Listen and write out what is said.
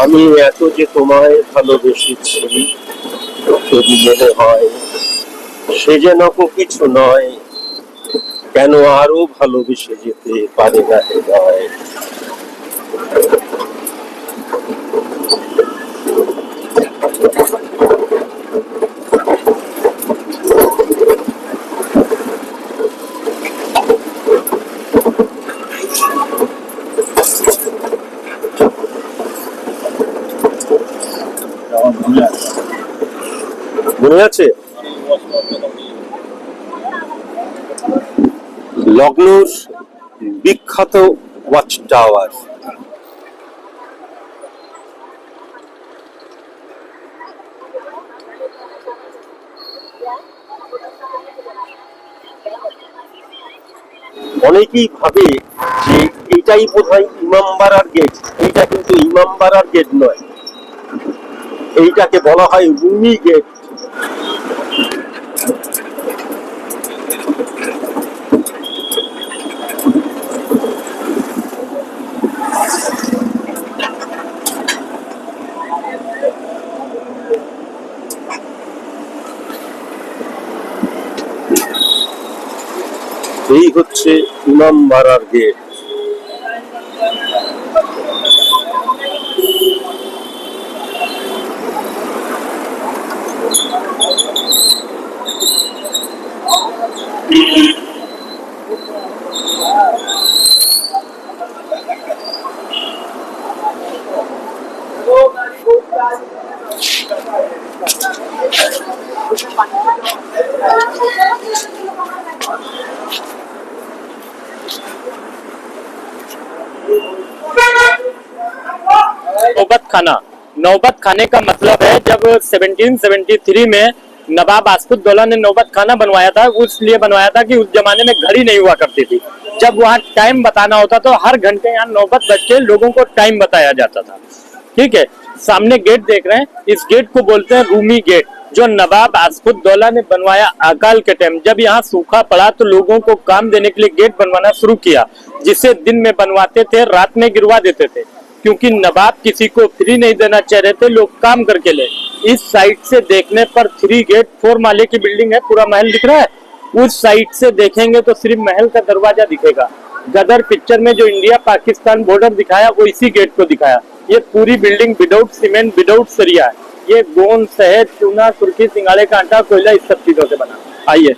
আমি এত যে তোমায় ভালোবেসেছি, যদি মনে হয় সে যেন কিছু নয়, কেন আরো ভালোবেসে যেতে পারে না হৃদয়। মনে আছে লখনৌর বিখ্যাত ওয়াচ টাওয়ার? অনেকেই ভাবে যে এটাই বোধহয় ইমামবাড়ার গেট। এইটা কিন্তু ইমামবাড়ার গেট নয়, এইটাকে বলা হয় রুমি গেট। এই হচ্ছে ইমামবাড়ার গেট। नौबत खाना, नौबत खाने का मतलब है जब 1773 में नवाब आसफुद्दौला ने नौबत खाना बनवाया था, उस लिए बनवाया था कि उस जमाने में घड़ी नहीं हुआ करती थी। जब वहाँ टाइम बताना होता तो हर घंटे यहाँ नौबत बज के लोगों को टाइम बताया जाता था। ठीक है, सामने गेट देख रहे हैं, इस गेट को बोलते हैं रूमी गेट, जो नवाब आसफुद्दौला ने बनवाया अकाल के टाइम। जब यहाँ सूखा पड़ा तो लोगों को काम देने के लिए गेट बनवाना शुरू किया, जिसे दिन में बनवाते थे, रात में गिरवा देते थे, क्योंकि नवाब किसी को फ्री नहीं देना चाह रहे थे, लोग काम करके ले। इस साइड से देखने पर 3 गेट 4 माले की बिल्डिंग है, पूरा महल दिख रहा है। उस साइड से देखेंगे तो सिर्फ महल का दरवाजा दिखेगा। गदर पिक्चर में जो इंडिया पाकिस्तान बॉर्डर दिखाया वो इसी गेट को दिखाया। ये पूरी बिल्डिंग विदाउट सीमेंट, विदाउट सरिया है। ये गोंद, शहद, चूना, सुर्खी, सिंगाड़े का आटा, कोयला, इस सब चीजों से बना। आइए।